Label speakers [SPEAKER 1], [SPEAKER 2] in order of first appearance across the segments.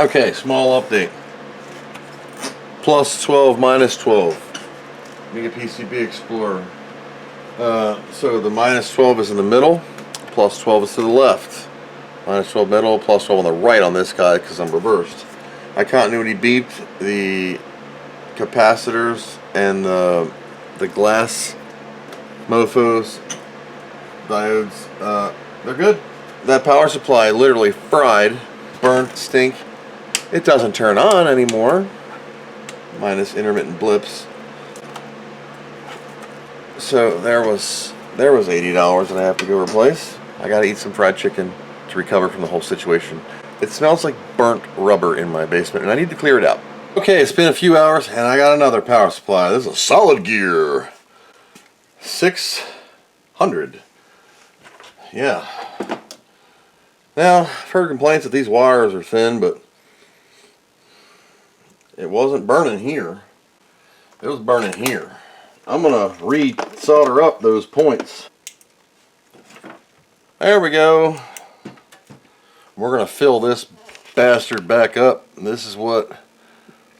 [SPEAKER 1] Okay, small update. Plus 12, minus 12. Amiga PCB Explorer. So the minus 12 is in the middle, plus 12 is to the left. Minus 12 middle, plus 12 on the right on this guy because I'm reversed. I continuity beeped the capacitors and the glass mofos, diodes. They're good. That power supply literally fried, burnt, stink. It doesn't turn on anymore, minus intermittent blips. So there was $80 that I have to go replace. I gotta eat some fried chicken to recover from the whole situation. It smells like burnt rubber in my basement and I need to clear it out. Okay, it's been a few hours and I got another power supply. This is a solid gear. 600. Yeah. Now, I've heard complaints that these wires are thin, but it wasn't burning here. It was burning here. I'm gonna re-solder up those points. There we go. We're gonna fill this bastard back up. This is what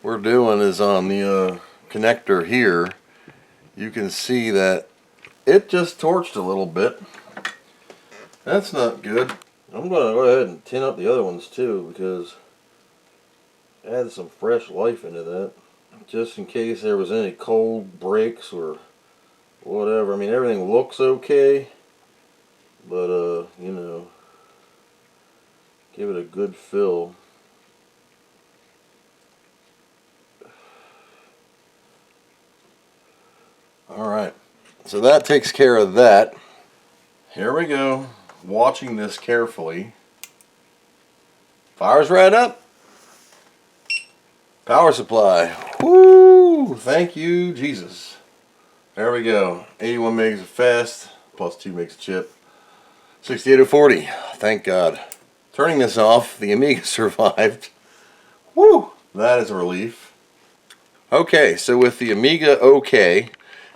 [SPEAKER 1] we're doing is on the connector here. You can see that it just torched a little bit. That's not good. I'm gonna go ahead and tin up the other ones too because add some fresh life into that. Just in case there was any cold breaks or whatever. I mean, everything looks okay, but you know, give it a good fill. Alright, so that takes care of that. Here we go, watching this carefully. Fires right up. Power supply. Woo! Thank you, Jesus. There we go. 81 megs of fast, plus 2 megs of chip. 68040. Thank God. Turning this off, the Amiga survived. Woo! That is a relief. Okay, so with the Amiga okay,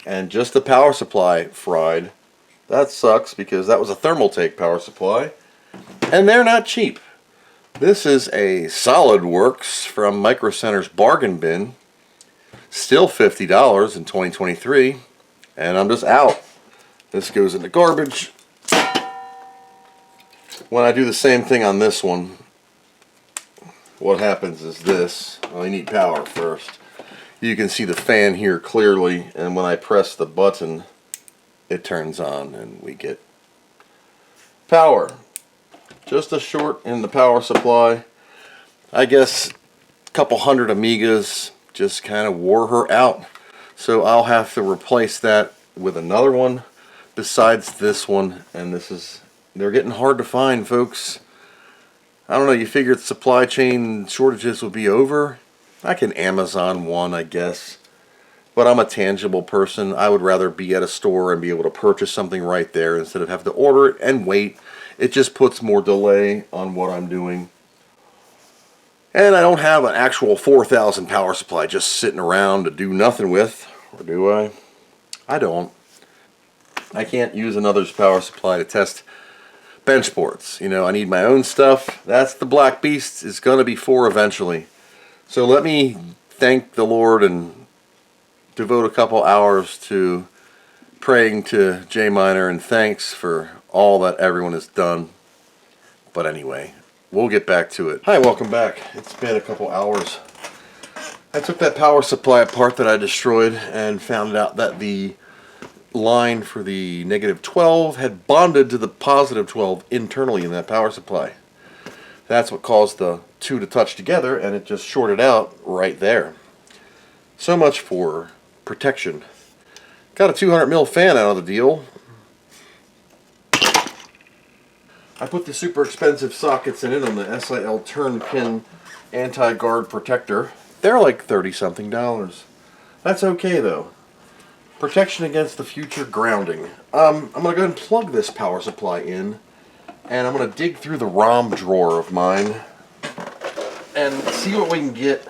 [SPEAKER 1] and just the power supply fried, that sucks because that was a Thermaltake power supply, and they're not cheap. This is a SolidWorks from Micro Center's bargain bin. Still $50 in 2023, and I'm just out. This goes in the garbage. When I do the same thing on this one, what happens is this. Well, you need power first. You can see the fan here clearly, and when I press the button, it turns on and we get power. Just a short in the power supply. I guess a couple hundred Amigas just kind of wore her out. So I'll have to replace that with another one besides this one. And they're getting hard to find, folks. I don't know, you figured supply chain shortages would be over? I can Amazon one, I guess. But I'm a tangible person. I would rather be at a store and be able to purchase something right there instead of having to order it and wait. It just puts more delay on what I'm doing. And I don't have an actual 4,000 power supply just sitting around to do nothing with. Or do I? I don't. I can't use another's power supply to test bench boards. You know, I need my own stuff. That's the Black Beast is going to be for eventually. So let me thank the Lord and devote a couple hours to praying to J Minor and thanks for all that everyone has done. But anyway, we'll get back to it. Hi, welcome back. It's been a couple hours. I took that power supply apart that I destroyed and found out that the line for the negative 12 had bonded to the positive 12 internally in that power supply. That's what caused the two to touch together and it just shorted out right there. So much for protection. Got a 200mm fan out of the deal. I put the super expensive sockets in it on the SIL turn pin anti-guard protector. They're like $30-something. That's okay though. Protection against the future grounding. I'm going to go ahead and plug this power supply in, and I'm going to dig through the ROM drawer of mine and see what we can get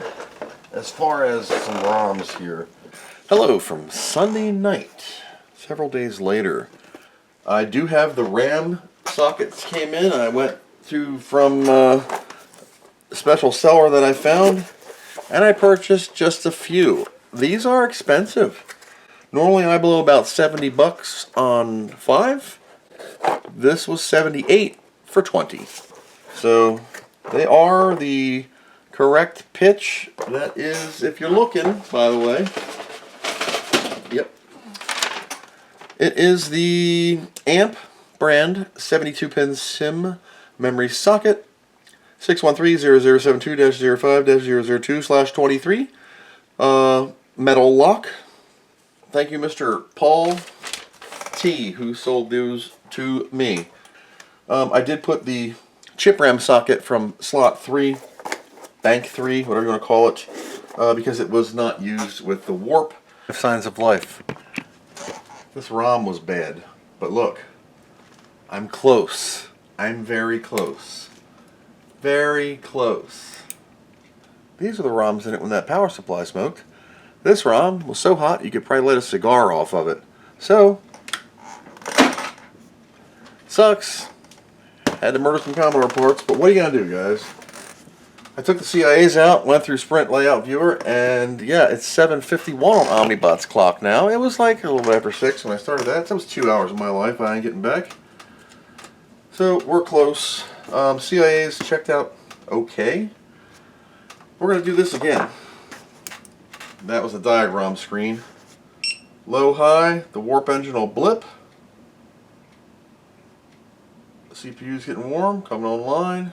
[SPEAKER 1] as far as some ROMs here. Hello from Sunday night, several days later. I do have the RAM sockets came in. I went through from special seller that I found, and I purchased just a few. These are expensive. Normally I blow about 70 bucks on 5. This was 78 for 20. So they are the correct pitch. That is, if you're looking, by the way. Yep. It is the AMP brand 72-pin SIM memory socket 613-0072-05-002/23. Metal lock. Thank you, Mr. Paul T, who sold those to me. I did put the chip RAM socket from slot 3, bank 3, whatever you want to call it, because it was not used with the warp. Signs of life. This ROM was bad, but look, I'm close. I'm very close. Very close. These are the ROMs in it when that power supply smoked. This ROM was so hot you could probably light a cigar off of it. So, sucks. Had to murder some Commodore ports, but what are you going to do, guys? I took the CIAs out, went through Sprint Layout Viewer, and yeah, it's 7:51 on Omnibot's clock now. It was like a little bit after 6 when I started that. That was 2 hours of my life I ain't getting back. So, we're close. CIAs checked out okay. We're going to do this again. That was the diagram screen. Low, high, the warp engine will blip. The CPU's getting warm, coming online.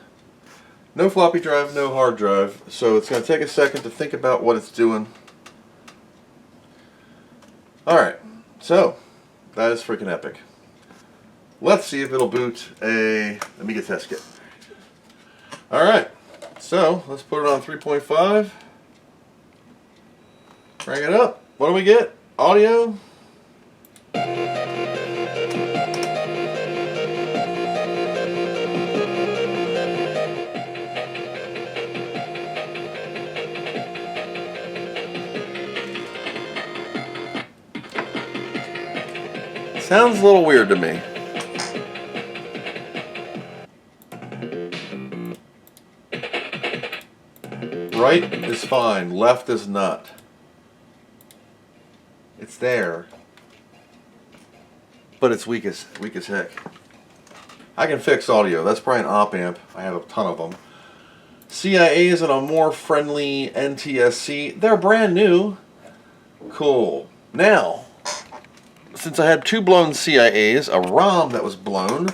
[SPEAKER 1] No floppy drive, no hard drive, so it's going to take a second to think about what it's doing. Alright, so that is freaking epic. Let's see if it'll boot a Amiga test kit. Alright, so let's put it on 3.5. Crank it up. What do we get? Audio. Sounds a little weird to me. Right is fine, left is not. It's there, but it's weak as heck. I can fix audio. That's probably an op amp. I have a ton of them. CIAs and a more friendly NTSC. They're brand new. Cool. Now, since I had 2 blown CIAs, a ROM that was blown,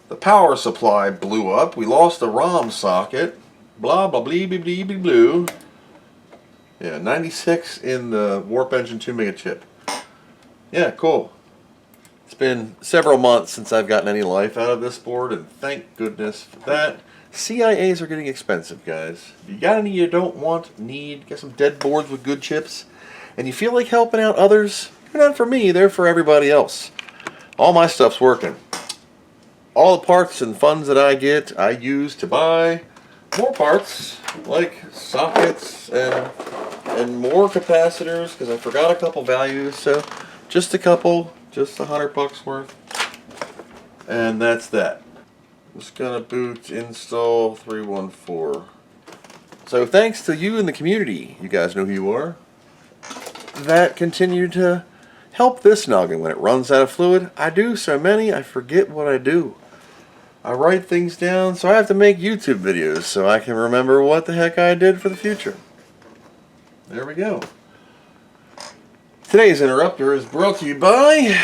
[SPEAKER 1] the power supply blew up. We lost the ROM socket. Blah blah blee blee blee blee blue. Yeah, 96 in the Warp Engine 2 Mega chip. Yeah, cool. It's been several months since I've gotten any life out of this board, and thank goodness for that. CIAs are getting expensive, guys. If you got any you don't want, need, get some dead boards with good chips, and you feel like helping out others, they're not for me, they're for everybody else. All my stuff's working. All the parts and funds that I get, I use to buy more parts, like sockets and more capacitors, because I forgot a couple values, so just a couple, just $100 worth, and that's that. Just gonna boot install 314. So thanks to you and the community, you guys know who you are, that continue to help this noggin when it runs out of fluid. I do so many, I forget what I do. I write things down, so I have to make YouTube videos so I can remember what the heck I did for the future. There we go. Today's interrupter is brought to you by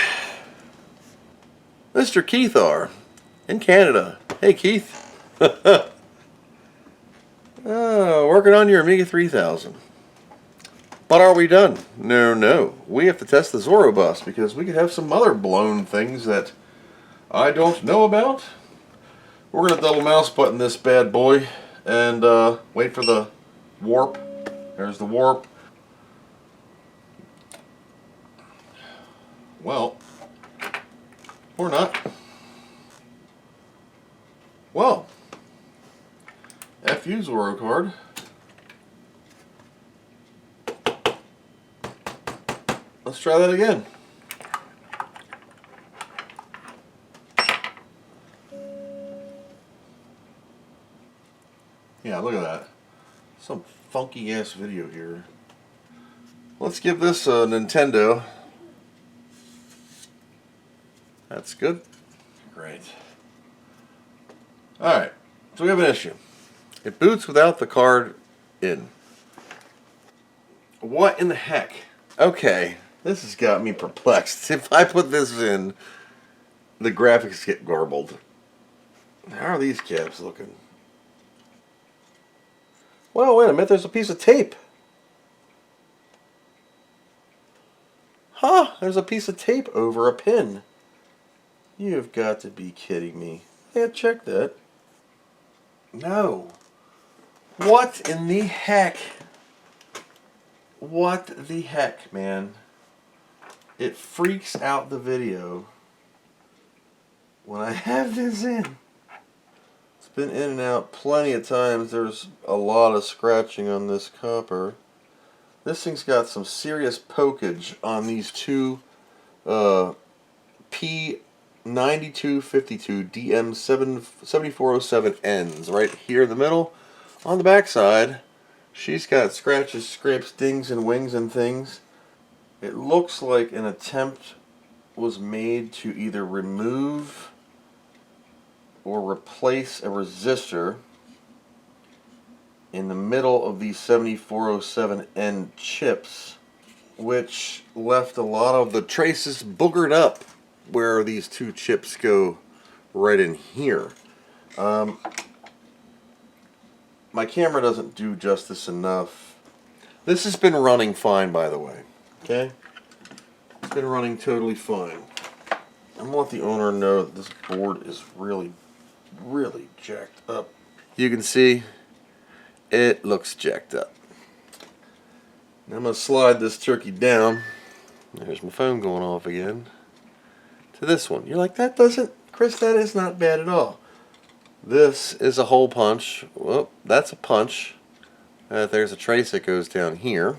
[SPEAKER 1] Mr. Keith R. in Canada. Hey Keith. Working on your Amiga 3000. But are we done? No. We have to test the Zorro bus because we could have some other blown things that I don't know about. We're going to double mouse button this bad boy and wait for the warp. There's the warp. Well, or not. Well, FU Zorro card. Let's try that again. Yeah, Yeah, look at that. Some funky ass video here. Let's give this a Nintendo. That's good. Great. Alright, so we have an issue. It boots without the card in. What in the heck? Okay, this has got me perplexed. If I put this in, the graphics get garbled. How are these caps looking? Well, wait a minute, there's a piece of tape. Huh, there's a piece of tape over a pin. You've got to be kidding me. Yeah, check that. No. What in the heck? What the heck, man? It freaks out the video when I have this in. It's been in and out plenty of times. There's a lot of scratching on this copper. This thing's got some serious pokage on these two P9252 DM7407 ends right here in the middle. On the back side, she's got scratches, scrapes, dings, and wings and things. It looks like an attempt was made to either remove or replace a resistor in the middle of these 7407N chips, which left a lot of the traces boogered up where these two chips go right in here. My camera doesn't do justice enough. This has been running fine, by the way. Okay? It's been running totally fine. I'm going to let the owner know that this board is really, really jacked up. You can see it looks jacked up. Now I'm going to slide this turkey down. There's my phone going off again. To this one. You're like, that doesn't, Chris, that is not bad at all. This is a hole punch. Well, that's a punch. There's a trace that goes down here.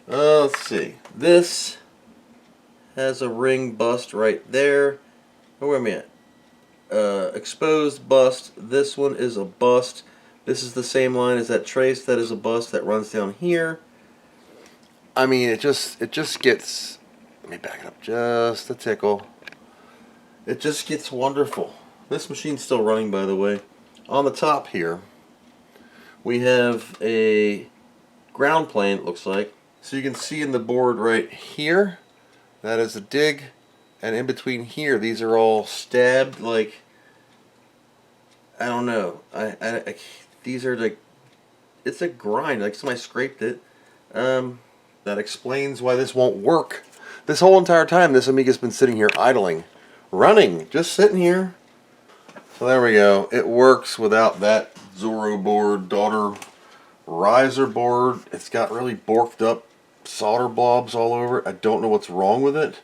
[SPEAKER 1] Let's see. This has a ring bust right there. Oh, wait a minute. Exposed bust. This one is a bust. This is the same line as that trace. That is a bust that runs down here. I mean, it just gets. Let me back it up just a tickle. It just gets wonderful. This machine's still running, by the way. On the top here, we have a ground plane, it looks like. So you can see in the board right here, that is a dig. And in between here, these are all stabbed like, I don't know. These are like, it's a grind, like somebody scraped it. That explains why this won't work. This whole entire time, this Amiga's been sitting here idling, running, just sitting here. So there we go. It works without that Zorro board, daughter riser board. It's got really borked up solder blobs all over it. I don't know what's wrong with it.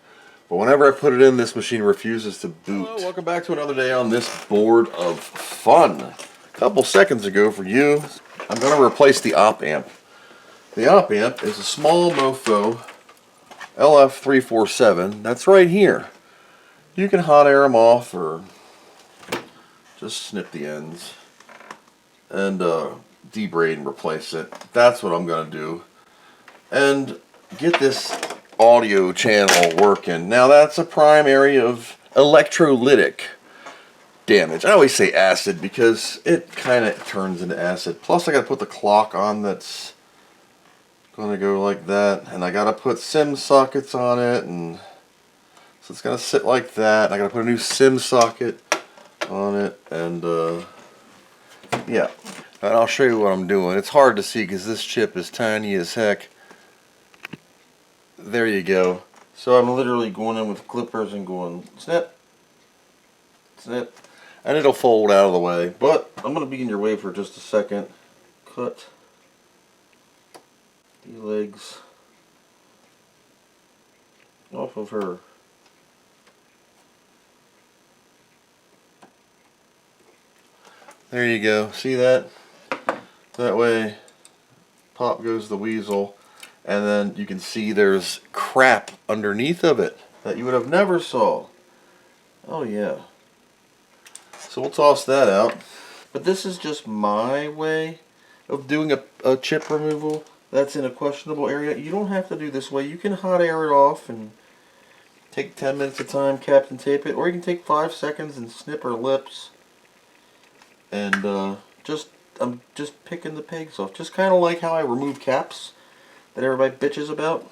[SPEAKER 1] But whenever I put it in, this machine refuses to boot. Hello, welcome back to another day on this board of fun. A couple seconds ago for you, I'm going to replace the op amp. The op amp is a small mofo LF347 that's right here. You can hot air them off or just snip the ends and debraid and replace it. That's what I'm going to do. And get this audio channel working. Now that's a prime area of electrolytic damage. I always say acid because it kind of turns into acid. Plus I got to put the clock on that's going to go like that. And I got to put SIM sockets on it. And so it's going to sit like that. I got to put a new SIM socket on it. And yeah. And I'll show you what I'm doing. It's hard to see because this chip is tiny as heck. There you go. So I'm literally going in with clippers and going snip, snip, and it'll fold out of the way. But I'm going to be in your way for just a second. Cut the legs off of her. There you go. See that? That way, pop goes the weasel. And then you can see there's crap underneath of it that you would have never saw. Oh yeah. So we'll toss that out. But this is just my way of doing a chip removal that's in a questionable area. You don't have to do this way. You can hot air it off and take 10 minutes of time, Captain Tape it, or you can take 5 seconds and snip her lips. And I'm just picking the pegs off. Just kind of like how I remove caps that everybody bitches about.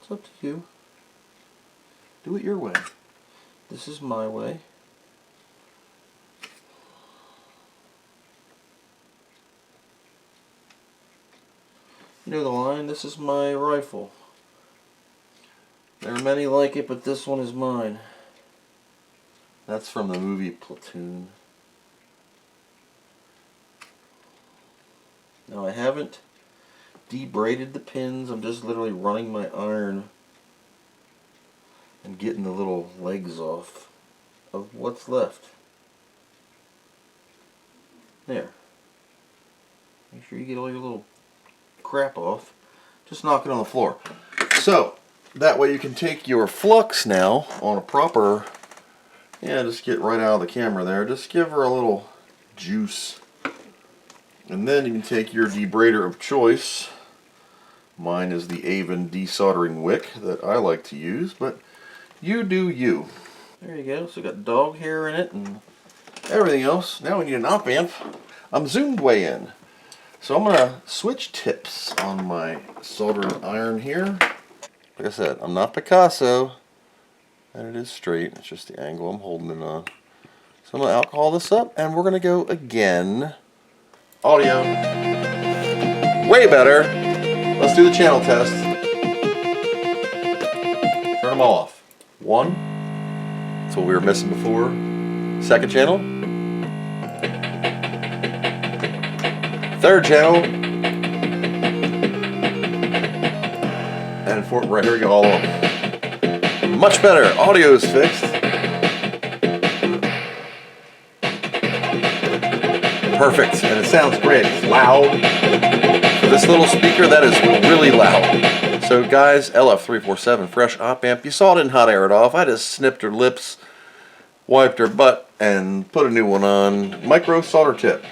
[SPEAKER 1] It's up to you. Do it your way. This is my way. You know the line, this is my rifle. There are many like it, but this one is mine. That's from the movie Platoon. Now I haven't debraided the pins, I'm just literally running my iron and getting the little legs off of what's left. There. Make sure you get all your little crap off. Just knock it on the floor. So, that way you can take your flux now on a proper, just get right out of the camera there. Just give her a little juice. And then you can take your debrader of choice. Mine is the Avon desoldering wick that I like to use, but you do you. There you go. So got dog hair in it and everything else. Now we need an op amp. I'm zoomed way in. So I'm going to switch tips on my soldering iron here. Like I said, I'm not Picasso, and it is straight. It's just the angle I'm holding it on. So I'm going to alcohol this up, and we're going to go again. Audio. Way better. Let's do the channel test. Turn them all off. 1. That's what we were missing before. Second channel. Third channel. And fourth, right here we go, all of them. Much better. Audio is fixed. Perfect. And it sounds great. It's loud. For this little speaker, that is really loud. So guys, LF347 fresh op amp. You saw it in hot air it off. I just snipped her lips, wiped her butt, and put a new one on. Micro solder tip.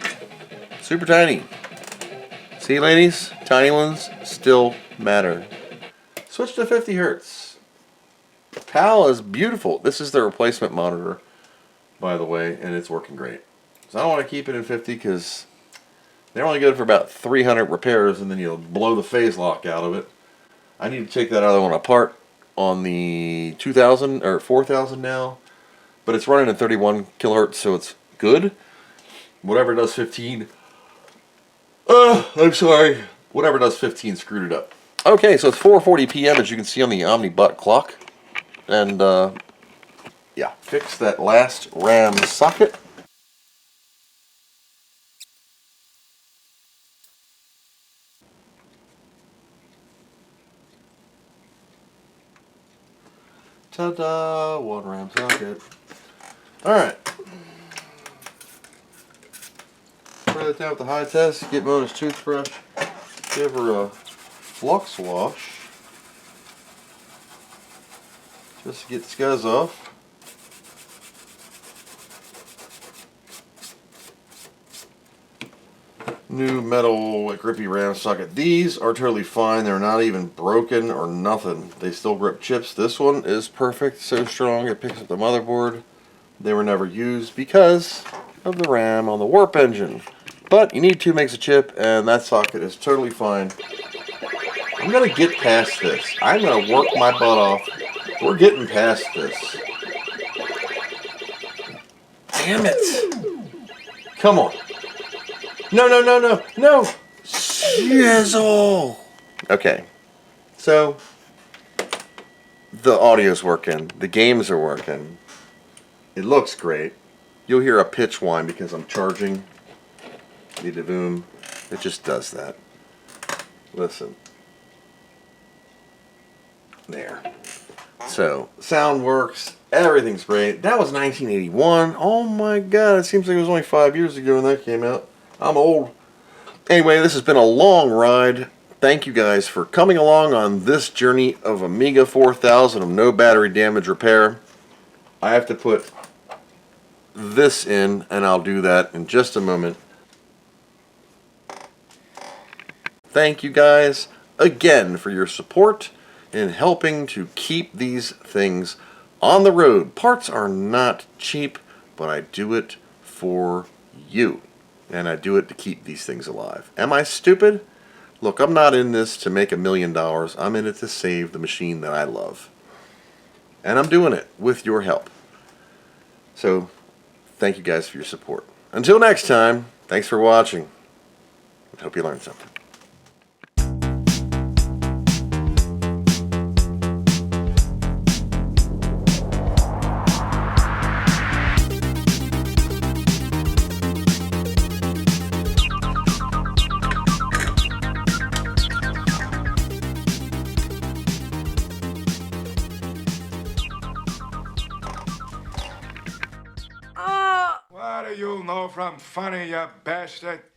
[SPEAKER 1] Super tiny. See, ladies? Tiny ones still matter. Switch to 50 Hertz. PAL is beautiful. This is the replacement monitor, by the way, and it's working great. So I don't want to keep it in 50 because they're only good for about 300 repairs, and then you'll blow the phase lock out of it. I need to take that other one apart on the 2000 or 4000 now, but it's running at 31 kilohertz, so it's good. Whatever does 15. I'm sorry. Whatever does 15 screwed it up. Okay, so it's 4:40 p.m. as you can see on the OmniBut clock. And, yeah, fix that last RAM socket. Ta-da! One RAM socket. Alright. Spray that down with the high test. Get Mona's toothbrush. Give her a flux wash. Just to get the scuzz off. New metal grippy RAM socket. These are totally fine. They're not even broken or nothing. They still grip chips. This one is perfect. So strong it picks up the motherboard. They were never used because of the RAM on the warp engine. But you need 2 megs of chip, and that socket is totally fine. I'm going to get past this. I'm going to work my butt off. We're getting past this. Damn it. Come on. No, no, no, no, no. Shizzle. Okay. So, the audio's working. The games are working. It looks great. You'll hear a pitch whine because I'm charging the boom. It just does that. Listen. There. So, sound works. Everything's great. That was 1981. Oh my god, it seems like it was only 5 years ago when that came out. I'm old. Anyway, this has been a long ride. Thank you guys for coming along on this journey of Amiga 4000 of no battery damage repair. I have to put this in, and I'll do that in just a moment. Thank you guys again for your support in helping to keep these things on the road. Parts are not cheap, but I do it for you. And I do it to keep these things alive. Am I stupid? Look, I'm not in this to make $1 million. I'm in it to save the machine that I love. And I'm doing it with your help. So, thank you guys for your support. Until next time, thanks for watching. I hope you learned something.
[SPEAKER 2] What do you know from funny, you bastard?